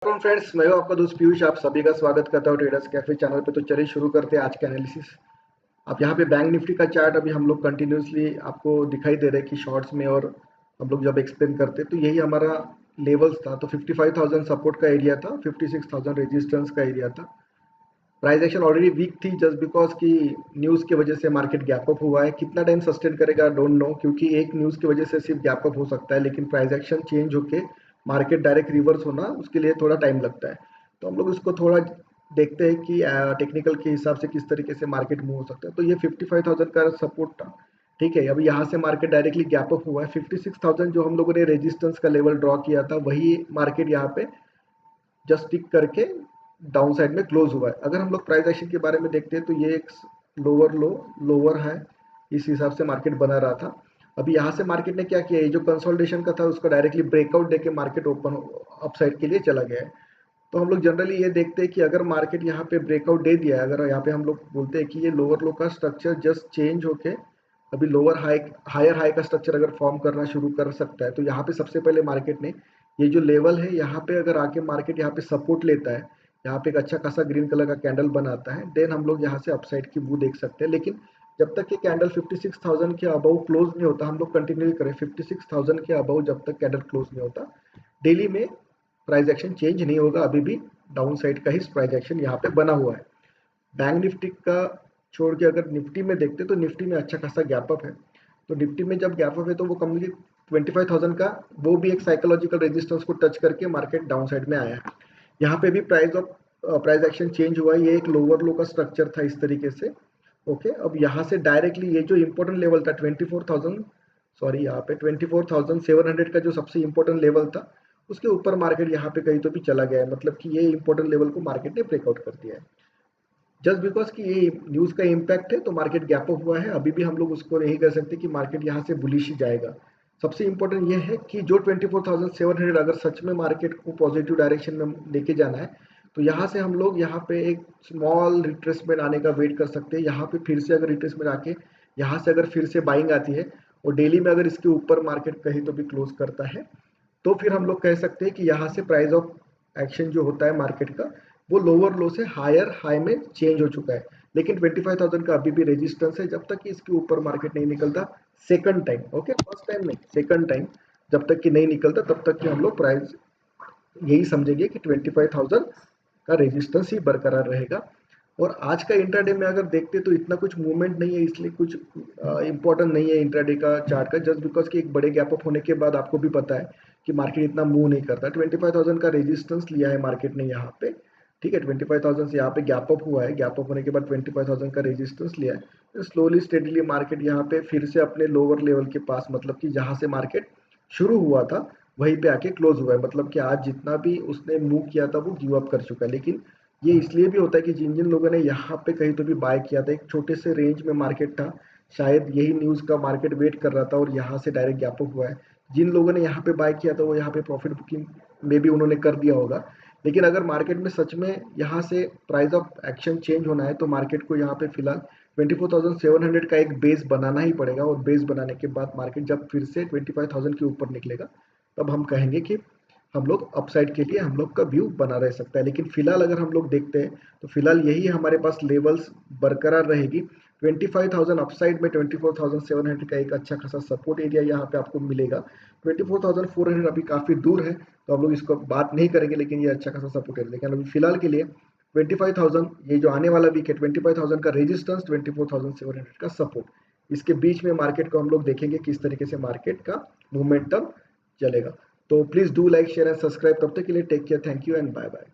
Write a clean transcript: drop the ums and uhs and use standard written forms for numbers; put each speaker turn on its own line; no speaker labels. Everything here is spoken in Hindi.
फ्रेंड्स, मैं हूं आपका दोस्त पीयूष। आप सभी का स्वागत करता हूं ट्रेडर्स कैफे चैनल पे। तो चलिए शुरू करते हैं आज का एनालिसिस। अब यहाँ पे बैंक निफ्टी का चार्ट अभी हम लोग कंटिन्यूसली आपको दिखाई दे रहा है कि शॉर्ट्स में, और हम लोग जब एक्सप्लेन करते हैं तो यही हमारा लेवल्स था। तो 55,000 सपोर्ट का एरिया था, 56,000 रेजिस्टेंस का एरिया था। प्राइस एक्शन ऑलरेडी वीक थी जस्ट बिकॉज की न्यूज़ की वजह से मार्केट गैप अप हुआ है। कितना टाइम सस्टेन करेगा डोंट नो, क्योंकि एक न्यूज़ की वजह से सिर्फ गैप अप हो सकता है, लेकिन प्राइस एक्शन चेंज होके मार्केट डायरेक्ट रिवर्स होना उसके लिए थोड़ा टाइम लगता है। तो हम लोग उसको थोड़ा देखते हैं कि टेक्निकल के हिसाब से किस तरीके से मार्केट मूव हो सकता है। तो ये 55,000 का सपोर्ट था, ठीक है। अभी यहाँ से मार्केट डायरेक्टली गैप अप हुआ है। 56,000 जो हम लोगों ने रेजिस्टेंस का लेवल ड्रॉ किया था, वही मार्केट यहाँ पे जस्ट टिक करके डाउन साइड में क्लोज हुआ है। अगर हम लोग प्राइस एक्शन के बारे में देखते हैं तो ये एक लोअर लो लोअर है, इस हिसाब से मार्केट बना रहा था। अभी यहाँ से मार्केट ने क्या किया, ये जो कंसोलिडेशन का था उसका डायरेक्टली ब्रेकआउट देके मार्केट ओपन अपसाइड के लिए चला गया है। तो हम लोग जनरली ये देखते हैं कि अगर मार्केट यहाँ पे ब्रेकआउट दे दिया है, अगर यहाँ पे हम लोग बोलते हैं कि ये लोअर लो का स्ट्रक्चर जस्ट चेंज होके अभी लोअर हाई हायर हाई का स्ट्रक्चर अगर फॉर्म करना शुरू कर सकता है, तो यहाँ पे सबसे पहले मार्केट ने ये जो लेवल है यहाँ पे अगर आके मार्केट यहाँ पे सपोर्ट लेता है, यहाँ पे एक अच्छा खासा ग्रीन कलर का कैंडल बनाता है, देन हम लोग यहाँ से अपसाइड की व्यू देख सकते हैं। लेकिन जब तक ये कैंडल 56,000 के अबव क्लोज नहीं होता, हम लोग कंटिन्यू करें 56,000 के अबव जब तक कैंडल क्लोज नहीं होता, डेली में प्राइस एक्शन चेंज नहीं होगा। अभी भी डाउन साइड का ही प्राइस एक्शन यहाँ पे बना हुआ है। बैंक निफ्टी का छोड़ के अगर निफ्टी में देखते तो निफ्टी में अच्छा खासा गैप अप है। तो निफ्टी में जब गैप अप है तो वो कम्प्लीट 25,000 का, वो भी एक साइकोलॉजिकल रेजिस्टेंस को टच करके मार्केट डाउन साइड में आया है। यहाँ पे भी प्राइस एक्शन चेंज हुआ है। ये एक लोअर लो का स्ट्रक्चर था इस तरीके से, ओके। अब यहाँ से डायरेक्टली ये जो इंपॉर्टेंट लेवल था 24,000, सॉरी यहाँ पे 24,700 का जो सबसे इंपॉर्टेंट लेवल था, उसके ऊपर मार्केट यहाँ पे कहीं तो भी चला गया है। मतलब कि ये इंपॉर्टेंट लेवल को मार्केट ने ब्रेकआउट कर दिया है। जस्ट बिकॉज कि ये न्यूज़ का इम्पैक्ट है तो मार्केट गैप अप हुआ है। अभी भी हम लोग उसको नहीं कह सकते कि मार्केट यहाँ से बुलिश ही जाएगा। सबसे इंपॉर्टेंट ये है कि जो 24,700 अगर सच में मार्केट को पॉजिटिव डायरेक्शन में लेके जाना है, तो यहाँ से हम लोग यहाँ पे एक स्मॉल रिट्रेसमेंट आने का वेट कर सकते हैं। यहाँ पे फिर से अगर रिट्रेसमेंट आके यहाँ से अगर फिर से बाइंग आती है और डेली में अगर इसके ऊपर मार्केट कहीं तो भी क्लोज करता है, तो फिर हम लोग कह सकते हैं कि यहाँ से प्राइस ऑफ एक्शन जो होता है मार्केट का, वो लोअर लो से हायर हाई में चेंज हो चुका है। लेकिन 25,000 का अभी भी रेजिस्टेंस है। जब तक कि इसके ऊपर मार्केट नहीं निकलता second time, okay, first time नहीं, सेकंड टाइम जब तक कि नहीं निकलता, तब तक कि हम लोग प्राइस यही समझेंगे कि 25,000 का रेजिस्टेंस ही बरकरार रहेगा। और आज का इंट्राडे में अगर देखते तो इतना कुछ मूवमेंट नहीं है, इसलिए कुछ इंपॉर्टेंट नहीं है इंट्राडे का चार्ट का, जस्ट बिकॉज कि एक बड़े गैप अप होने के बाद आपको भी पता है कि मार्केट इतना मूव नहीं करता। 25,000 का रेजिस्टेंस लिया है मार्केट ने यहाँ पे, ठीक है। 25,000 से यहाँ पे गैप अप हुआ है, गैप अप होने के बाद 25,000 का रेजिस्टेंस लिया है। तो स्लोली स्टेडली मार्केट यहाँ पे फिर से अपने लोअर लेवल के पास, मतलब कि जहाँ से मार्केट शुरू हुआ था वहीं पे आके क्लोज हुआ है। मतलब कि आज जितना भी उसने मूव किया था वो गिव अप कर चुका है। लेकिन ये इसलिए भी होता है कि जिन जिन लोगों ने यहाँ पे कहीं तो भी बाय किया था, एक छोटे से रेंज में मार्केट था, शायद यही न्यूज़ का मार्केट वेट कर रहा था और यहाँ से डायरेक्ट गैप अप हुआ है। जिन लोगों ने यहाँ पे बाय किया था वो यहाँ पे प्रॉफिट बुकिंग में भी उन्होंने कर दिया होगा। लेकिन अगर मार्केट में सच में यहाँ से प्राइस ऑफ एक्शन चेंज होना है तो मार्केट को यहाँ पे फिलहाल 24,700 का एक बेस बनाना ही पड़ेगा। और बेस बनाने के बाद मार्केट जब फिर से 25,000 के ऊपर निकलेगा, तब हम कहेंगे कि हम लोग अपसाइड के लिए हम लोग का व्यू बना रह सकता है। लेकिन फिलहाल अगर हम लोग देखते हैं तो फिलहाल यही हमारे पास लेवल्स बरकरार रहेगी। 25,000 अपसाइड में 24,700 का एक अच्छा खासा सपोर्ट एरिया यहाँ पे आपको मिलेगा। 24,400 अभी काफ़ी दूर है तो हम लोग इसको बात नहीं करेंगे, लेकिन ये अच्छा खासा सपोर्ट एरिया। लेकिन अभी फिलहाल के लिए 25,000, ये जो आने वाला वीक है, 25,000 का रेजिस्टेंस, 24,700 का सपोर्ट, इसके बीच में मार्केट को हम लोग देखेंगे किस तरीके से मार्केट का मोमेंटम चलेगा। तो please do like share and subscribe. तब तक के लिए take care, thank you and bye bye.